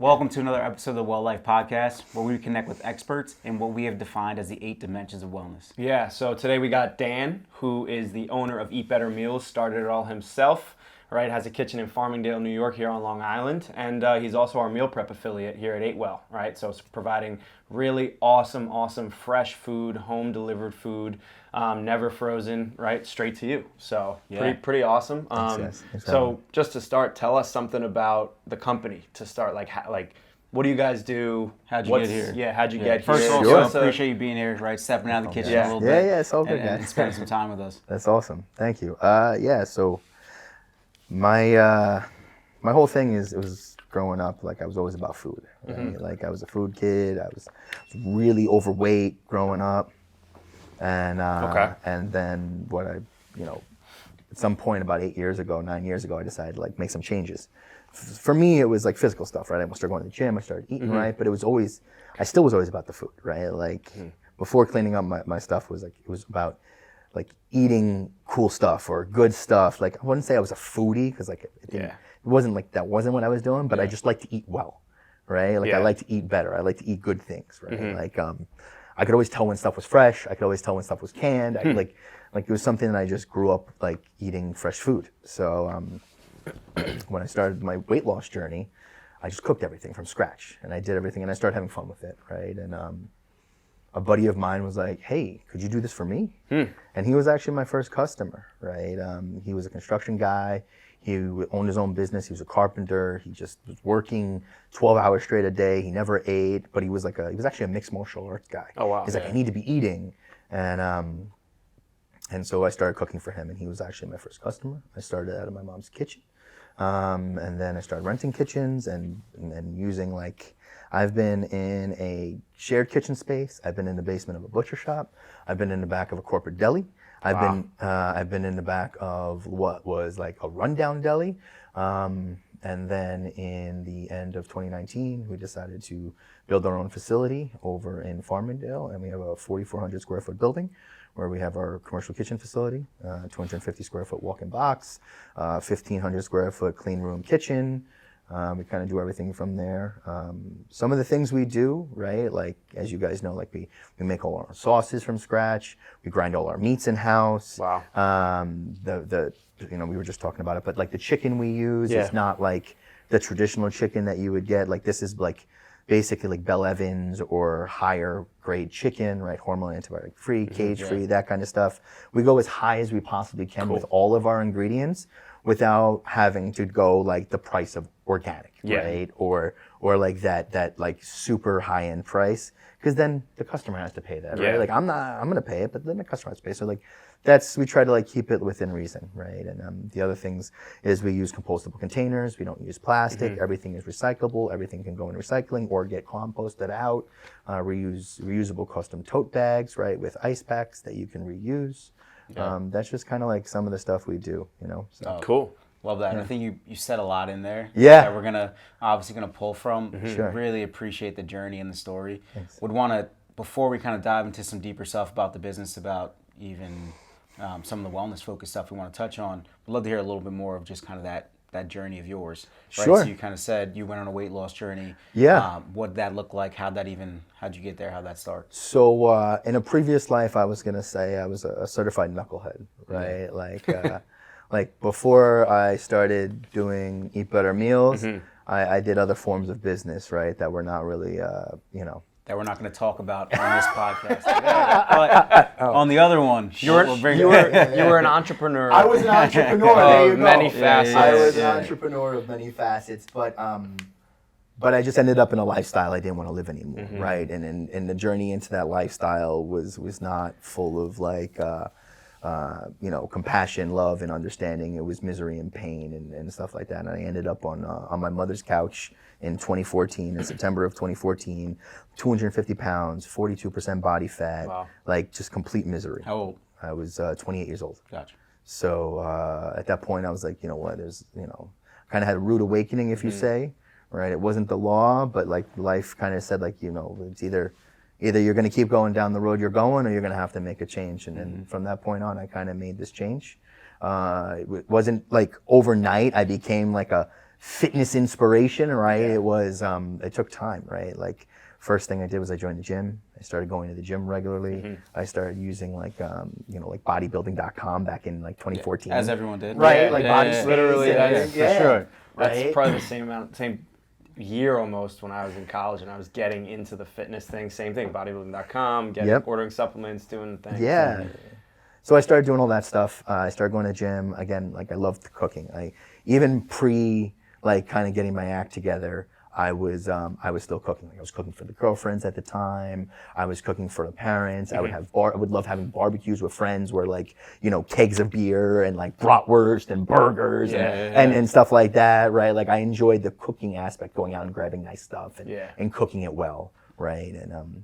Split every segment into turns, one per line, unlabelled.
Welcome to another episode of the Well Life Podcast, where we connect with experts in what we have defined as the 8 dimensions of wellness.
Yeah, so today we got Dan, who is the owner of Eat Better Meals, started it all himself, right? Has a kitchen in Farmingdale, New York, here on Long Island, and he's also our meal prep affiliate here at 8 Well, right? So it's providing really awesome, fresh food, home-delivered food, never frozen, right? Straight to you. So pretty awesome.
Thanks.
So just to start, tell us something about the company to start, like what do you guys do?
How'd you get here?
Yeah, how'd you get
First
here?
of all,
Sure.
so appreciate you being here, right? Stepping out of the kitchen a little bit.
Yeah, it's all good,
and
guys.
spending some time with us.
That's awesome. Thank you. So my my whole thing is, it was growing up, like I was always about food. Right? Like I was a food kid. I was really overweight growing up, and and then at some point about 9 years ago, I decided to like make some changes. For me, it was like physical stuff, right? I started going to the gym, I started eating right, but I still was always about the food, right? Like before cleaning up my stuff it was about like eating cool stuff or good stuff. Like I wouldn't say I was a foodie because like it wasn't like that wasn't what I was doing, but I just like to eat well, right? Like I like to eat better. I like to eat good things, right? Like I could always tell when stuff was fresh. I could always tell when stuff was canned. Like it was something that I just grew up like eating fresh food. So when I started my weight loss journey, I just cooked everything from scratch, and I did everything, and I started having fun with it, right? And a buddy of mine was like, "Hey, could you do this for me?" And he was actually my first customer, right? He was a construction guy. He owned his own business. He was a carpenter. He just was working 12 hours straight a day. He never ate, but he was actually a mixed martial arts guy.
Oh wow!
He's like, "I need to be eating," and so I started cooking for him, and he was actually my first customer. I started out of my mom's kitchen. And then I started renting kitchens and using I've been in a shared kitchen space. I've been in the basement of a butcher shop. I've been in the back of a corporate deli. I've been in the back of what was like a rundown deli. And then in the end of 2019, we decided to build our own facility over in Farmingdale, and we have a 4,400 square foot building where we have our commercial kitchen facility, 250 square foot walk-in box, 1,500 square foot clean room kitchen. We kind of do everything from there. Some of the things we do, right, like as you guys know, like we make all our sauces from scratch. We grind all our meats in-house.
Wow.
We were just talking about it, but like the chicken we use is not like the traditional chicken that you would get. Like this is like basically like Bell Evans or higher grade chicken, right? Hormone antibiotic free, cage free, that kind of stuff. We go as high as we possibly can with all of our ingredients without having to go like the price of organic, right? Or like that like super high end price, because then the customer has to pay that, right? Like I'm gonna pay it, but then the customer has to pay. So like we try to like keep it within reason, right? And the other things is we use compostable containers. We don't use plastic. Everything is recyclable. Everything can go in recycling or get composted out. Reusable custom tote bags, right, with ice packs that you can reuse. That's just kind of like some of the stuff we do, So.
Cool.
Love that. And I think you said a lot in there.
Yeah.
That we're obviously gonna pull from.
Sure.
Really appreciate the journey and the story.
Thanks.
Would want to, before we kind of dive into some deeper stuff about the business, about even some of the wellness focused stuff we want to touch on, we'd love to hear a little bit more of just kind of that journey of yours. Right?
Sure.
So you kind of said you went on a weight loss journey.
Yeah.
What did that look like? How'd you get there? How'd that start?
So in a previous life, I was gonna say I was a certified knucklehead, right? Like before I started doing Eat Better Meals, I did other forms of business, right? That were not really,
That we're not going to talk about on this podcast today. But on the other one,
You were an entrepreneur.
I was an entrepreneur. There you go.
Many facets.
I was an entrepreneur of many facets, but I just ended up in a lifestyle I didn't want to live anymore, right? And the journey into that lifestyle was not full of like, compassion, love, and understanding. It was misery and pain and stuff like that. And I ended up on my mother's couch in 2014, in September of 2014, 250 pounds, 42% body fat, like just complete misery.
How old?
I was 28 years old.
Gotcha.
So at that point, I was like, you know what, kind of had a rude awakening, if you say, right? It wasn't the law, but like life kind of said, like, it's either you're going to keep going down the road you're going, or you're going to have to make a change. And then from that point on, I kind of made this change. It wasn't like overnight I became like a fitness inspiration, right? It was it took time, right? Like first thing I did was I joined the gym. I started going to the gym regularly. I started using like like bodybuilding.com back in like 2014.
As everyone did.
Right,
Yeah,
like
yeah,
body
yeah.
space
Literally,
and-
that's
yeah,
for sure.
right?
That's probably the same year almost when I was in college and I was getting into the fitness thing. Same thing, bodybuilding.com, ordering supplements, doing things.
Yeah. So I started doing all that stuff. I started going to the gym again. Like I loved cooking. I even pre like kind of getting my act together. I was still cooking. Like I was cooking for the girlfriends at the time. I was cooking for the parents. I would love having barbecues with friends where like kegs of beer and like bratwurst and burgers and stuff like that. Right. Like I enjoyed the cooking aspect, going out and grabbing nice stuff and cooking it well. Right. And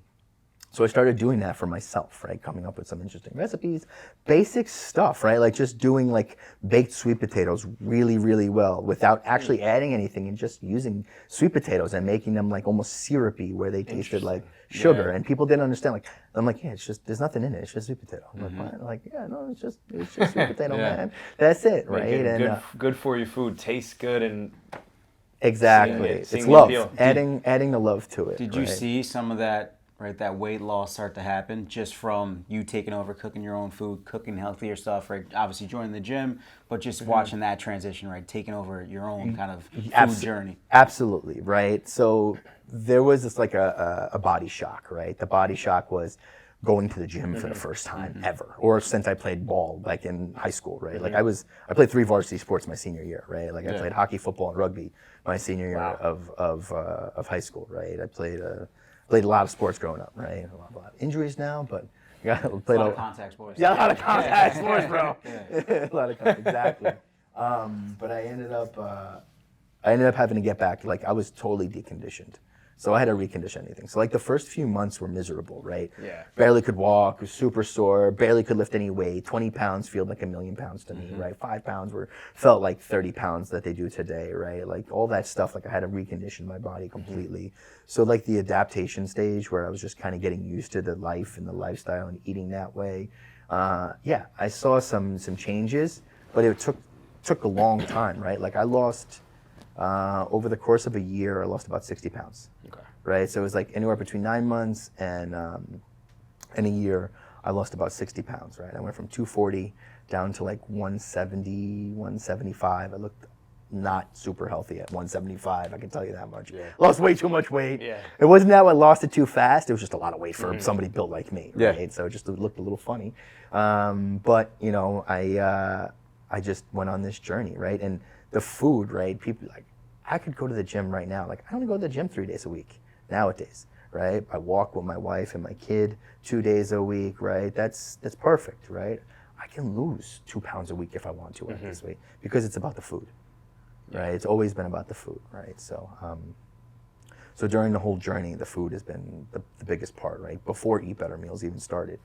so I started doing that for myself, right? Coming up with some interesting recipes, basic stuff, right? Like just doing like baked sweet potatoes really, really well without actually adding anything and just using sweet potatoes and making them like almost syrupy where they tasted like sugar. And people didn't understand. Like I'm like, yeah, it's just there's nothing in it. It's just sweet potato. I'm like, what? Like, yeah, no, it's just sweet potato, man. That's it, right?
And good for you food tastes good and
exactly.
seeing
It's love.
appeal.
Adding the love to it.
Did you see some of that? Right, that weight loss start to happen just from you taking over, cooking your own food, cooking healthier stuff, right? Obviously joining the gym, but just watching that transition, right? Taking over your own kind of food journey.
Absolutely, right? So there was this like a body shock, right? The body shock was going to the gym for the first time ever, or since I played ball like in high school, right? Like I played 3 varsity sports my senior year, right? Like I played hockey, football, and rugby my senior year of high school, right? I played a lot of sports growing up, right? A lot of injuries now, but played
a lot of contact sports.
Yeah, a lot of contact sports, bro. A lot of contact, exactly. But I ended up having to get back. Like I was totally deconditioned, so I had to recondition anything. So like the first few months were miserable, right?
Yeah.
Barely could walk, was super sore, barely could lift any weight. 20 pounds felt like 1,000,000 pounds to me, right? 5 pounds felt like 30 pounds that they do today, right? Like all that stuff, like I had to recondition my body completely. So like the adaptation stage where I was just kind of getting used to the life and the lifestyle and eating that way. I saw some changes, but it took a long time, right? Like I lost, over the course of a year, I lost about 60 pounds.
Okay.
Right, so it was like anywhere between 9 months and a year, I lost about 60 pounds, right? I went from 240 down to like 170, 175. I looked not super healthy at 175, I can tell you that much. Lost way too much weight. It wasn't that I lost it too fast, it was just a lot of weight for somebody built like me, right? So it just looked a little funny. But, I just went on this journey, right? And the food, right? People like, I could go to the gym right now. Like I only go to the gym 3 days a week nowadays, right? I walk with my wife and my kid 2 days a week, right? That's perfect, right? I can lose 2 pounds a week if I want to at this weight because it's about the food, right? It's always been about the food, right? So, so during the whole journey, the food has been the biggest part, right? Before Eat Better Meals even started,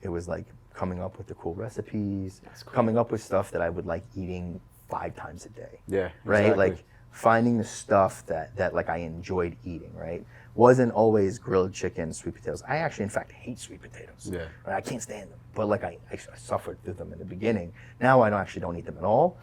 it was like coming up with the cool recipes, coming up with stuff that I would like eating 5 times a day.
Yeah,
right.
exactly.
Like finding the stuff that like I enjoyed eating. Right. Wasn't always grilled chicken, sweet potatoes. I actually, in fact, hate sweet potatoes.
Yeah.
Right? I can't stand them. But like I suffered through them in the beginning. Now I actually don't eat them at all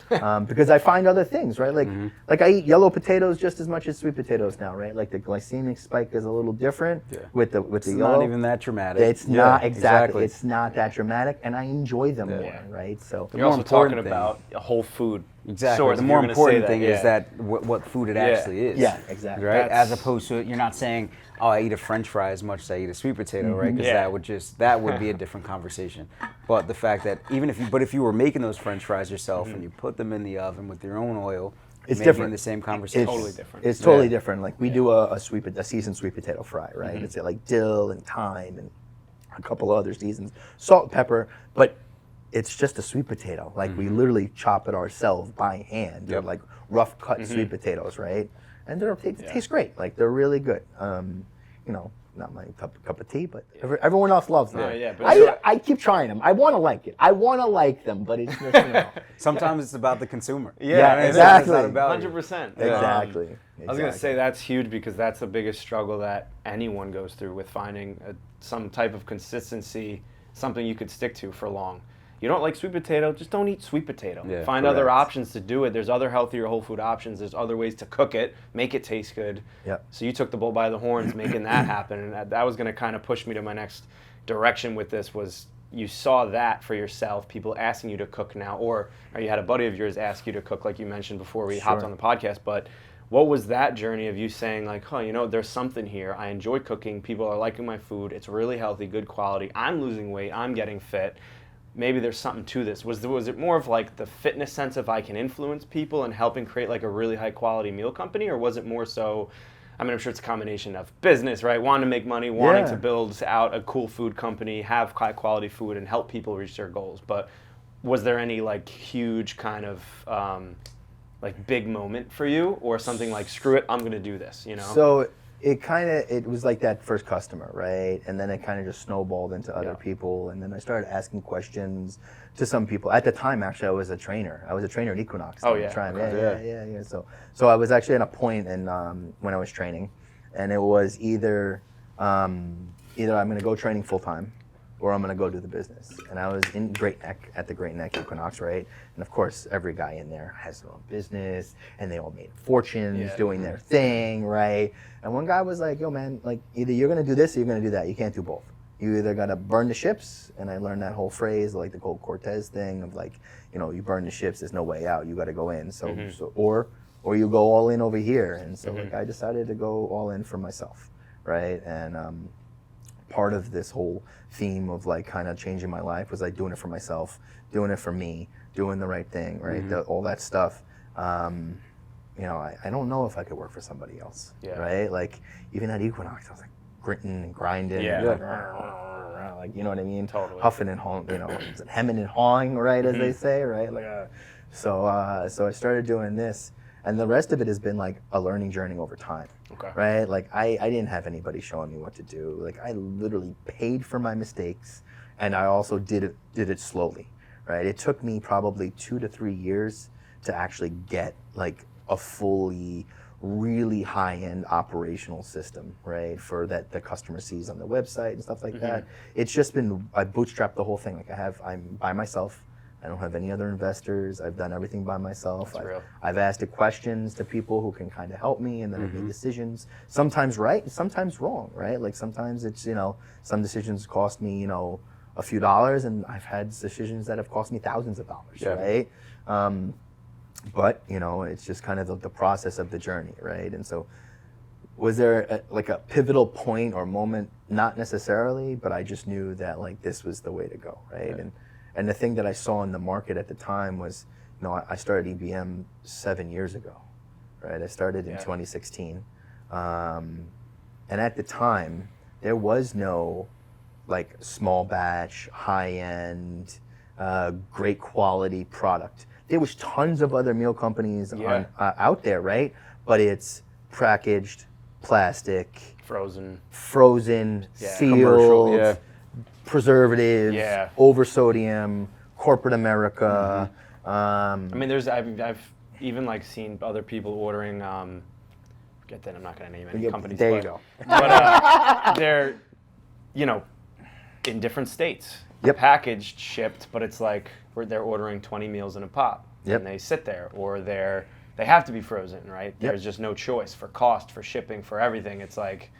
because I find other things. Right. Like like I eat yellow potatoes just as much as sweet potatoes now. Right. Like the glycemic spike is a little different with the
It's
yellow.
not even that dramatic.
It's not exactly. It's not that dramatic, and I enjoy them more. Right. So
You're also talking about a whole food.
Exactly.
source,
The
if
more
you're gonna
important
say
thing
that,
is that what food it actually is.
Yeah, exactly.
Right. As opposed to you're not saying, oh, I eat a French fry as much as I eat a sweet potato, right? Because that would be a different conversation. But the fact that if you were making those French fries yourself and you put them in the oven with your own oil,
it's
maybe
different.
in the same conversation.
Totally different.
It's totally different. Like we do a seasoned sweet potato fry, right? It's like dill and thyme and a couple of other seasons, salt and pepper, but it's just a sweet potato. Like we literally chop it ourselves by hand. They're like rough cut sweet potatoes, right? And they taste great. Like they're really good. Not my cup of tea, but everyone else loves them. I keep trying them. I want to like it. I want to like them, but it's just,
Sometimes it's about the consumer.
Exactly.
It's not about you.
100%.
Exactly.
I was going to say that's huge because that's the biggest struggle that anyone goes through with finding some type of consistency, something you could stick to for long. you don't like sweet potato, just don't eat sweet potato.
Yeah,
Find other
correct.
options to do it. There's other healthier whole food options. There's other ways to cook it, make it taste good.
Yep.
So you took the bull by the horns making that happen. And that was going to kind of push me to my next direction with this was you saw that for yourself, people asking you to cook now, or you had a buddy of yours ask you to cook like you mentioned before we hopped on the podcast. But what was that journey of you saying like, there's something here. I enjoy cooking. People are liking my food. It's really healthy, good quality. I'm losing weight. I'm getting fit. Maybe there's something to this. Was it more of like the fitness sense of I can influence people and helping create like a really high quality meal company? Or was it more so, I mean, I'm sure it's a combination of business, right? Wanting to make money, wanting to build out a cool food company, have high quality food and help people reach their goals. But was there any like huge kind of like big moment for you or something like, screw it, I'm going to do this,
So it was like that first customer, right? And then it kind of just snowballed into other people. And then I started asking questions to some people. At the time, actually, I was a trainer. I was a trainer at Equinox.
Oh, yeah.
Yeah. So I was actually at a point in, when I was training, and it was either I'm going to go training full time or I'm going to go do the business. And I was in Great Neck, at the Great Neck Equinox, right? And of course, every guy in there has their own business, and they all made fortunes doing their thing, right? And one guy was like, yo, man, like, either you're going to do this or you're going to do that. You can't do both. You either got to burn the ships, and I learned that whole phrase, like the Gold Cortez thing of like, you burn the ships, there's no way out, you got to go in. Or you go all in over here. And so like, I decided to go all in for myself, right? And part of this whole theme of like kind of changing my life was like doing it for myself, doing it for me, doing the right thing, right? All that stuff. I don't know if I could work for somebody else, right? Like even at Equinox, I was like gritting and grinding, and like you know what I mean?
Totally.
Huffing and hawing, hemming and hawing, right, as they say, right? Like, so I started doing this, and the rest of it has been like a learning journey over time.
Okay.
Right? Like I didn't have anybody showing me what to do. Like I literally paid for my mistakes, and I also did it slowly. Right? It took me probably 2 to 3 years to actually get like a fully really high-end operational system, right? For that the customer sees on the website and stuff like that. It's just been, I bootstrapped the whole thing. Like I'm by myself. I don't have any other investors. I've done everything by myself. I've asked the questions to people who can kind of help me, and then I make decisions. Sometimes right, sometimes wrong, right? Like sometimes it's, some decisions cost me, a few dollars, and I've had decisions that have cost me thousands of dollars, right? But, it's just kind of the process of the journey, right? And so was there a pivotal point or moment? Not necessarily, but I just knew that like this was the way to go, right? And the thing that I saw in the market at the time was, I started EBM 7 years ago, right? I started in 2016. And at the time, there was no like small batch, high end, great quality product. There was tons of other meal companies out there, right? But it's packaged, plastic,
frozen,
sealed, preservatives, over sodium, corporate America.
I mean, I've even like seen other people ordering. Forget that I'm not going to name any companies.
There you go.
But they're, in different states. Packaged, shipped, but it's like they're ordering 20 meals in a pop, and they sit there, or they have to be frozen, right? There's just no choice for cost, for shipping, for everything. It's like.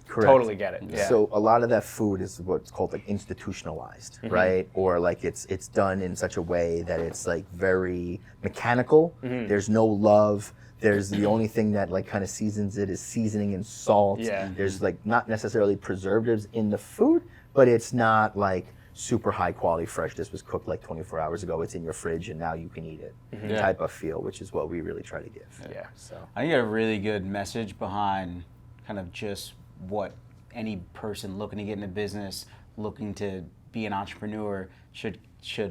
Correct. Totally get it. Yeah.
So a lot of that food is what's called like institutionalized, right? Or like it's done in such a way that it's like very mechanical. There's no love. There's the only thing that like kind of seasons it is seasoning and salt. There's like not necessarily preservatives in the food, but it's not like super high quality fresh. This was cooked like 24 hours ago. It's in your fridge and now you can eat it. Type of feel, which is what we really try to give.
So I think you got a really good message behind kind of just what any person looking to get into business, looking to be an entrepreneur should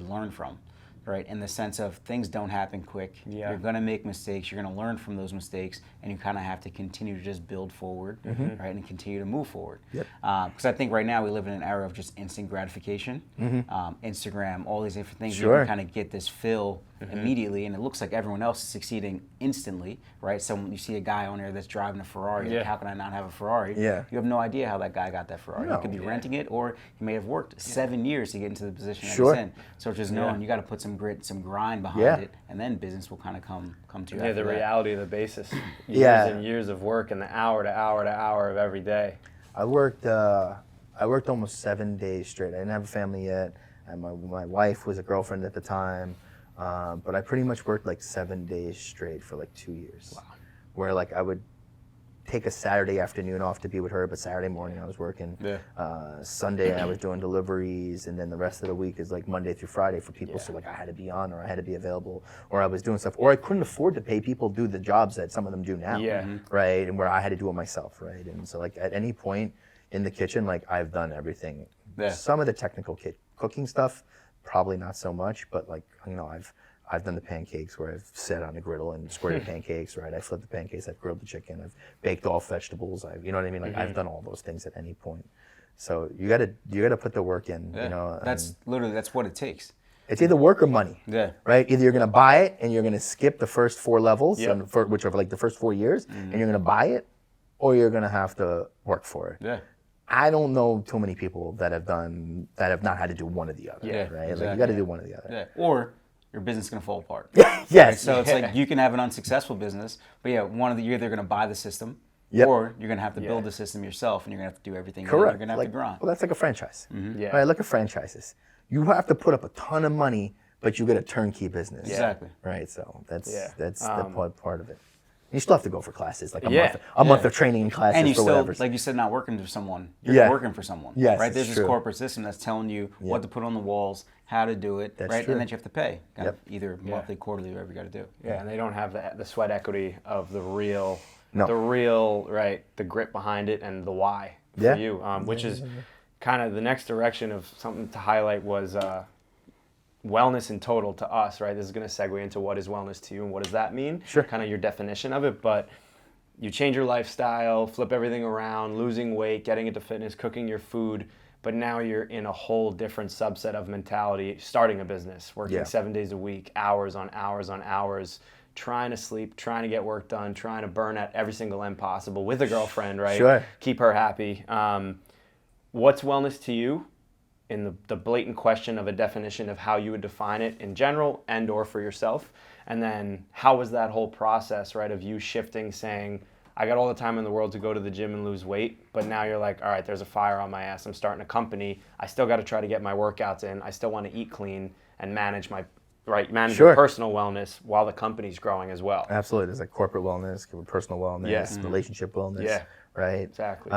learn from, right? In the sense of things don't happen quick. You're going to make mistakes. You're going to learn from those mistakes, and you kind of have to continue to just build forward, right, and continue to move forward. Because I think right now we live in an era of just instant gratification, Instagram, all these different things. You can kind of get this fill immediately, and it looks like everyone else is succeeding instantly, right? So when you see a guy on there that's driving a Ferrari, like, how can I not have a Ferrari?
Yeah.
You have no idea how that guy got that Ferrari.
No.
He could be renting it, or he may have worked 7 years to get into the position that
Sure.
he's in. So just knowing you got to put some grit, some grind behind
Yeah.
it, and then business will kind of come to you.
Yeah,
after
the
that.
reality of the basis. Years
Yeah.
and years of work and the hour to hour to hour of every day.
I worked almost 7 days straight. I didn't have a family yet, and my wife was a girlfriend at the time, but I pretty much worked like 7 days straight for like 2 years. Wow. Where like I would take a Saturday afternoon off to be with her, but Saturday morning I was working.
Yeah.
Sunday I was doing deliveries, and then the rest of the week is like Monday through Friday for people.
Yeah.
So like I had to be on, or I had to be available, or I was doing stuff, or I couldn't afford to pay people to do the jobs that some of them do now.
Yeah.
Right, and where I had to do it myself. Right, and so like at any point in the kitchen, like I've done everything.
Yeah.
Some of the technical cooking stuff, probably not so much, but like I've done the pancakes where I've sat on the griddle and squared the pancakes, right? I flipped the pancakes, I've grilled the chicken, I've baked off vegetables, you know what I mean? Like I've done all those things at any point. So you gotta put the work in,
Yeah.
you know.
That's literally what it takes.
It's either work or money.
Yeah.
Right? Either you're gonna buy it and you're gonna skip the first 4 levels,
Yep.
which are like the first 4 years, and you're gonna buy it, or you're gonna have to work for it.
Yeah.
I don't know too many people that have not had to do one or the other.
Yeah,
Right? Like
exactly.
you got to do one or the other.
Yeah. Or your business is gonna fall apart.
Yes.
So it's like you can have an unsuccessful business, but yeah, you're either gonna buy the system,
Yep.
or you're gonna have to
Yeah.
build the system yourself, and you're gonna have to do everything.
Correct.
You're gonna have
Like,
to grind.
Well, that's like a franchise.
Yeah.
Right? Look at franchises. You have to put up a ton of money, but you get a turnkey business.
Exactly.
Right. So that's
Yeah.
the part of it. You still have to go for classes, like a
Yeah.
month of training in classes
And you
for
still,
whatever.
like you said, not working for someone. You're
Yeah.
working for someone.
Yes,
right?
it's
There's this
true.
corporate system that's telling you what to put on the walls, how to do it,
That's
right?
true.
And then you have to pay, kind
Yep.
of either monthly, quarterly, whatever you got to do.
Yeah, and they don't have the sweat equity of the real,
No.
the grit behind it and the why for
Yeah.
you, which is kind of the next direction of something to highlight was wellness in total to us, right? This is going to segue into what is wellness to you and what does that mean?
Sure.
Kind of your definition of it, but you change your lifestyle, flip everything around, losing weight, getting into fitness, cooking your food, but now you're in a whole different subset of mentality, starting a business, working
Yeah.
7 days a week, hours on hours on hours, trying to sleep, trying to get work done, trying to burn at every single end possible with a girlfriend, right?
Sure.
Keep her happy. What's wellness to you? In the blatant question of a definition of how you would define it in general and or for yourself. And then how was that whole process, right, of you shifting, saying, I got all the time in the world to go to the gym and lose weight, but now you're like, all right, there's a fire on my ass. I'm starting a company. I still got to try to get my workouts in. I still want to eat clean and manage my
Sure.
personal wellness while the company's growing as well.
Absolutely. There's like corporate wellness, personal wellness,
Yeah.
relationship wellness.
Yeah.
Right.
Exactly.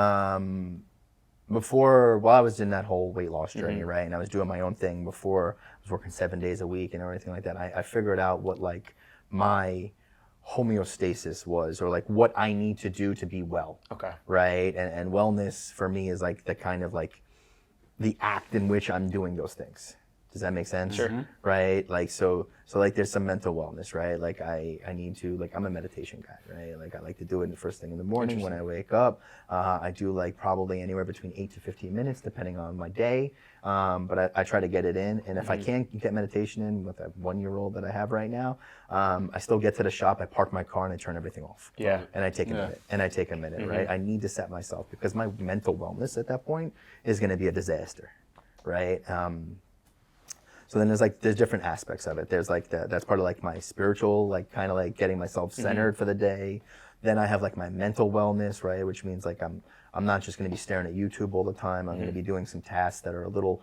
While I was in that whole weight loss journey, right, and I was doing my own thing before, I was working 7 days a week and everything like that, I figured out what like my homeostasis was, or like what I need to do to be well.
Okay.
Right? And wellness for me is like the kind of like the act in which I'm doing those things. Does that make sense?
Sure.
Right? Like so like there's some mental wellness, right? Like I need to, like, I'm a meditation guy, right? Like I like to do it the first thing in the morning when I wake up. I do like probably anywhere between 8 to 15 minutes depending on my day. But I try to get it in, and if I can't get meditation in with that 1-year-old that I have right now, I still get to the shop, I park my car and I turn everything off.
Yeah.
And I take a minute, right? I need to set myself, because my mental wellness at that point is going to be a disaster, right? So then there's different aspects of it. There's like that's part of like my spiritual, like kind of like getting myself centered for the day. Then I have like my mental wellness, right? Which means like I'm not just going to be staring at YouTube all the time. I'm going to be doing some tasks that are a little,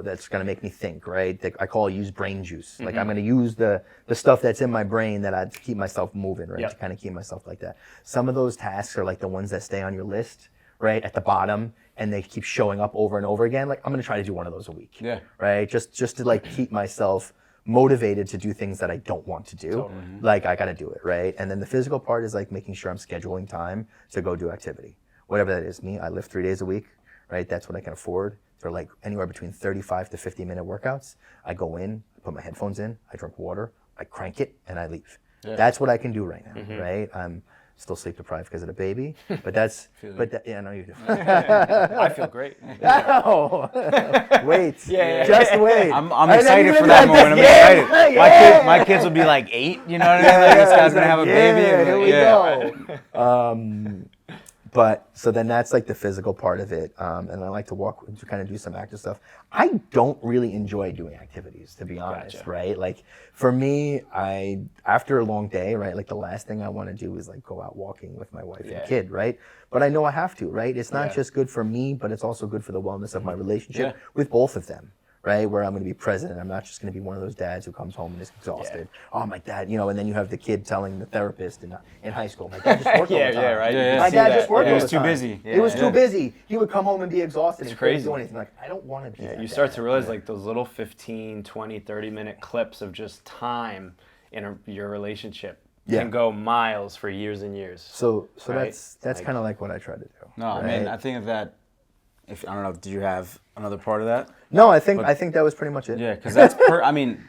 that's going to make me think, right? I call use brain juice. Like I'm going to use the stuff that's in my brain to keep myself moving, right?
Yep.
To kind of keep myself like that. Some of those tasks are like the ones that stay on your list, right, at the bottom, and they keep showing up over and over again. Like I'm gonna try to do one of those a week.
Yeah.
Right. Just to like keep myself motivated to do things that I don't want to do.
Totally.
Like I gotta do it, right? And then the physical part is like making sure I'm scheduling time to go do activity. Whatever that is. I lift 3 days a week, right? That's what I can afford. They're like anywhere between 35 to 50-minute workouts. I go in, I put my headphones in, I drink water, I crank it, and I leave.
Yeah.
That's what I can do right now, right? still sleep deprived because of the baby. But that's, yeah, I know you do.
I feel great.
No, wait,
Yeah.
just wait.
I'm
And then
excited
even
for that moment. I'm excited.
Yeah.
My kids will be like 8. You know what I mean? Like, this guy's gonna have a baby.
Yeah,
And
here we
yeah.
go. But so then that's like the physical part of it, and I like to walk to kind of do some active stuff. I don't really enjoy doing activities, to be honest,
Gotcha.
right? Like for me, after a long day, right? Like the last thing I want to do is like go out walking with my wife and kid, right? But I know I have to, right? It's not just good for me, but it's also good for the wellness of my relationship with both of them. Right, where I'm going to be present, and I'm not just going to be one of those dads who comes home and is exhausted. Oh, my dad, you know, and then you have the kid telling the therapist in high school, my dad just worked all the time.
right.
Yeah,
My dad just worked all
He
the
was too
time.
busy.
He was too busy. He would come home and be exhausted. It's
crazy.
Do anything. Like, I don't want to be that
You start
dad.
to realize like those little 15, 20, 30-minute clips of just time in your relationship can go miles for years and years.
So
Right?
that's kind of like what I try to do.
No, I mean, I think of that. If I don't know, did you have another part of that?
No, I think that was pretty much it.
Yeah, because that's I mean,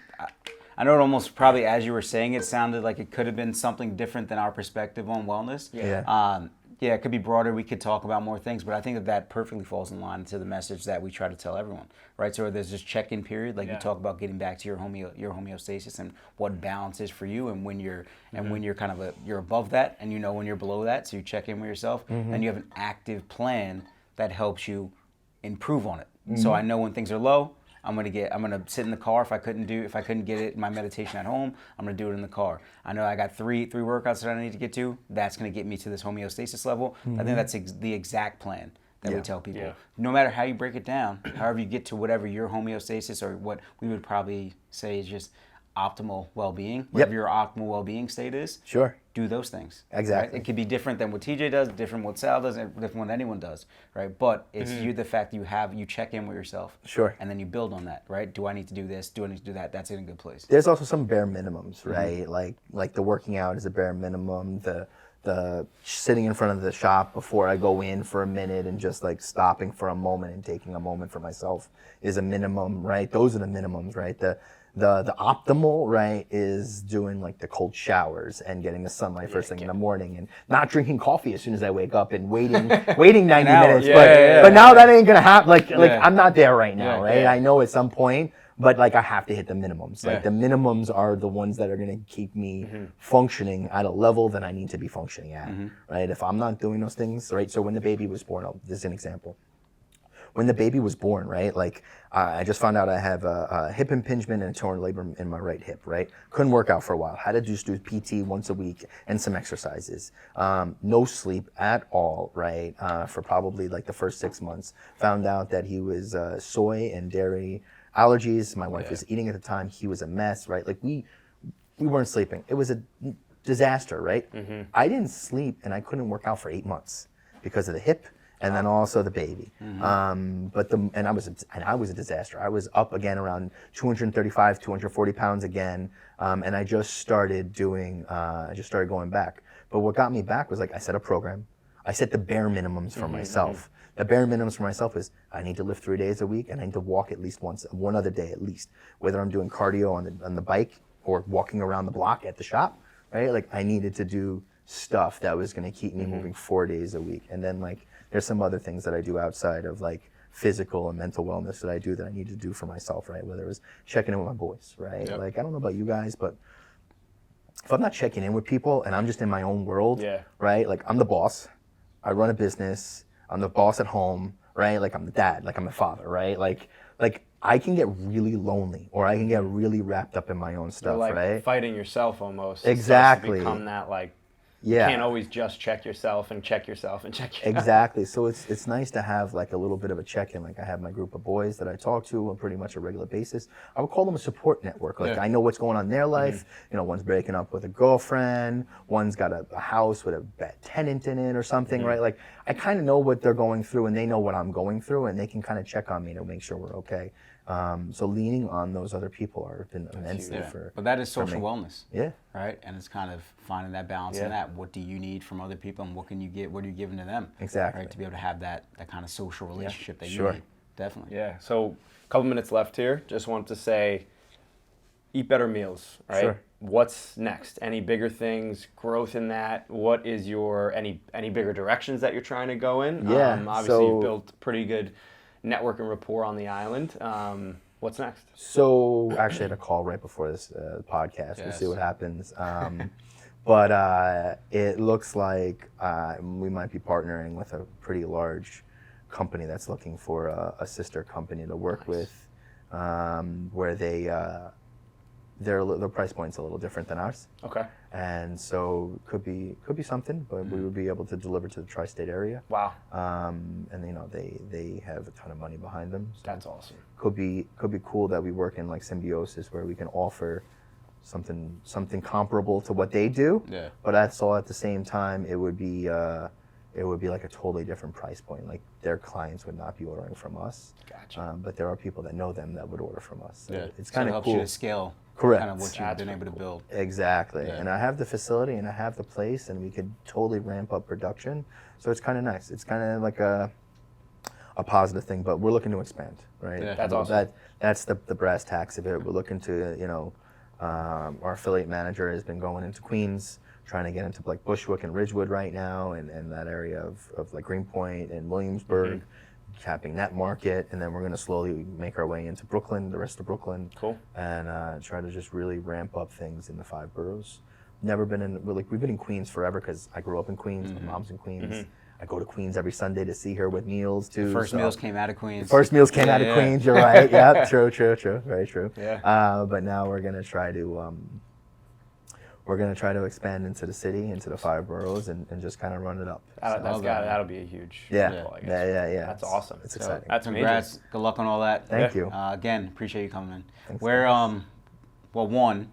I know it almost probably as you were saying it sounded like it could have been something different than our perspective on wellness.
Yeah.
Yeah, it could be broader. We could talk about more things, but I think that perfectly falls in line to the message that we try to tell everyone, right? So there's this check-in period, like you talk about getting back to your homeostasis and what balance is for you, and when you're when you're kind of you're above that, and you know when you're below that, so you check in with yourself, and you have an active plan that helps you improve on it. So I know when things are low, I'm gonna sit in the car. If I couldn't get it in my meditation at home, I'm gonna do it in the car. I know I got three workouts that I need to get to. That's gonna get me to this homeostasis level. I think that's the exact plan that we tell people. No matter how you break it down, however you get to whatever your homeostasis, or what we would probably say is just optimal well-being, whatever your optimal well-being state is.
Sure.
Do those things.
Exactly.
Right? It could be different than what TJ does, different what Sal does, and different what anyone does, right? But it's you, the fact that you check in with yourself.
Sure.
And then you build on that, right? Do I need to do this? Do I need to do that? That's in a good place.
There's also some bare minimums, right? Like the working out is a bare minimum. The sitting in front of the shop before I go in for a minute and just like stopping for a moment and taking a moment for myself is a minimum, right? Those are the minimums, right? The optimal, right, is doing like the cold showers and getting the sunlight first thing in the morning, and not drinking coffee as soon as I wake up and waiting 90 minutes. But now that ain't gonna happen. Like I'm not there right now, right? I know at some point, but like I have to hit the minimums. Like the minimums are the ones that are gonna keep me functioning at a level that I need to be functioning at, right? If I'm not doing those things, right? So when the baby was born, this is an example. When the baby was born, right? Like I just found out I have a hip impingement and a torn labrum in my right hip, right? Couldn't work out for a while. Had to just do PT once a week and some exercises. No sleep at all, right? For probably like the first 6 months. Found out that he was soy and dairy allergies. My wife was eating at the time. He was a mess, right? Like we weren't sleeping. It was a disaster, right? I didn't sleep and I couldn't work out for 8 months because of the hip. And then also the baby, I was a disaster. I was up again around 235, 240 pounds again, and I just started going back. But what got me back was like I set a program. I set the bare minimums for myself. The bare minimums for myself is I need to lift 3 days a week, and I need to walk at least one other day at least. Whether I'm doing cardio on the bike or walking around the block at the shop, right? Like I needed to do stuff that was going to keep me moving 4 days a week, and then like. There's some other things that I do outside of like physical and mental wellness that I do that I need to do for myself, right? Whether it was checking in with my boys, right? Like I don't know about you guys, but if I'm not checking in with people and I'm just in my own world, right? Like I'm the boss, I run a business, I'm the boss at home, right? Like I'm the dad, like I'm the father, right? Like I can get really lonely, or I can get really wrapped up in my own stuff,
You're like
right?
fighting yourself almost.
Exactly.
It starts to become that like. You
Yeah.
can't always just check yourself and check yourself and check yourself.
Exactly. So it's nice to have like a little bit of a check-in. Like I have my group of boys that I talk to on pretty much a regular basis. I would call them a support network. Like I know what's going on in their life. You know, one's breaking up with a girlfriend, one's got a house with a bad tenant in it or something, right? Like I kind of know what they're going through, and they know what I'm going through, and they can kind of check on me to make sure we're okay. So leaning on those other people have been immensely for.
But that is social wellness.
Yeah.
Right? And it's kind of finding that balance in that. What do you need from other people, and what can you get? What are you giving to them?
Exactly.
Right? To be able to have that kind of social relationship that you
Sure.
need. Definitely.
Yeah. So a couple minutes left here. Just want to say, Eat Better Meals, right?
Sure.
What's next? Any bigger things, growth in that? What is your, any bigger directions that you're trying to go in?
Yeah,
Obviously,
so-
you've built pretty good network and rapport on the island. What's next?
So actually, I had a call right before this podcast. We'll see
Yes.
what happens. But it looks like we might be partnering with a pretty large company that's looking for a sister company to work with, where their price point's a little different than ours,
Okay.
and so could be something. But we would be able to deliver to the tri-state area.
Wow.
And they have a ton of money behind them. So
That's awesome.
could be cool that we work in like symbiosis where we can offer something comparable to what they do.
Yeah.
But that's all at the same time. It would be like a totally different price point. Like their clients would not be ordering from us.
Gotcha.
But there are people that know them that would order from us. So
Yeah.
it's
So
kind
it
of
helps
cool.
you to scale.
Correct.
Kind of what you've
That's
been
pretty
able to build.
Exactly.
Yeah.
And I have the facility and I have the place and we could totally ramp up production. So it's kind of nice. It's kind of like a positive thing, but we're looking to expand, right?
Yeah.
That's awesome.
That's the brass tacks of it. We're looking to, our affiliate manager has been going into Queens, trying to get into like Bushwick and Ridgewood right now, and that area of like Greenpoint and Williamsburg, tapping that market, and then we're going to slowly make our way into Brooklyn, the rest of Brooklyn,
Cool.
and try to just really ramp up things in the 5 boroughs. Never been in, we've been in Queens forever because I grew up in Queens. My mom's in Queens. I go to Queens every Sunday to see her with meals too.
First
so-
meals came out of Queens.
First meals came out of
Yeah.
Queens. You're right. Yeah, true, very true.
Yeah.
But now we're gonna try to expand into the city, into the 5 boroughs, and just kind of run it up.
That'll be a huge
Yeah,
goal, I guess.
yeah.
That's awesome.
It's
So,
exciting.
That's
Congrats.
amazing.
Good luck on all that.
Thank
Yeah.
you.
Again, appreciate you coming in.
Thanks,
Where,
guys.
well, one,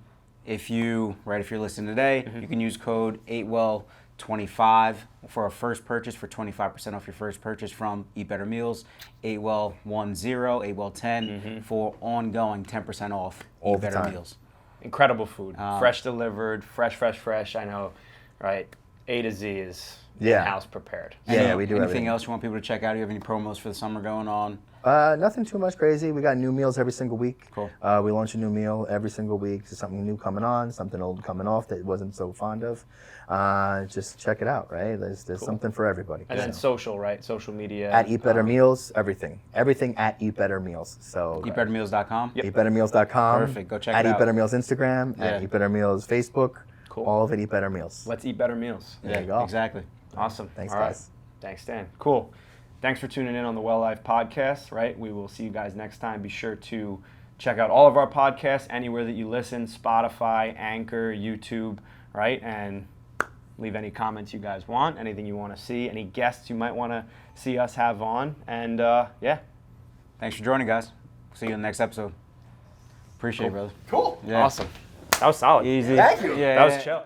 if you're listening today, you can use code 8well25 for a first purchase for 25% off your first purchase from Eat Better Meals. 8well10, 8well10 for ongoing 10% off
All
Eat
the
Better
time.
Meals.
Incredible food. Fresh delivered, fresh. I know, right? A to Z is
Yeah.
in-house prepared.
Yeah, we do
Anything
everything.
else you want people to check out? Do you have any promos for the summer going on?
Nothing too much crazy. We got new meals every single week.
Cool.
We launch a new meal every single week. There's something new coming on, something old coming off that wasn't so fond of. Just check it out, right? There's something for everybody.
And then social, right? Social media.
At Eat Better Meals, everything at Eat Better Meals. So
EatBetterMeals.com?
eatbettermeals.com.
Perfect. Go check
at
it out.
Eat Better Meals Instagram,
Yeah.
at Eat Better Meals Facebook.
Cool.
All of it Eat Better Meals.
Let's eat better meals.
There you go.
Exactly.
Awesome.
Thanks,
All right.
guys.
Thanks, Dan. Cool. Thanks for tuning in on the Well Life podcast, right? We will see you guys next time. Be sure to check out all of our podcasts anywhere that you listen, Spotify, Anchor, YouTube, right? And leave any comments you guys want, anything you want to see, any guests you might want to see us have on. And yeah.
Thanks for joining, guys. See you in the next episode. Appreciate it, brother.
Cool.
Yeah.
Awesome. That was solid.
Easy.
Thank you.
Yeah.
That was chill.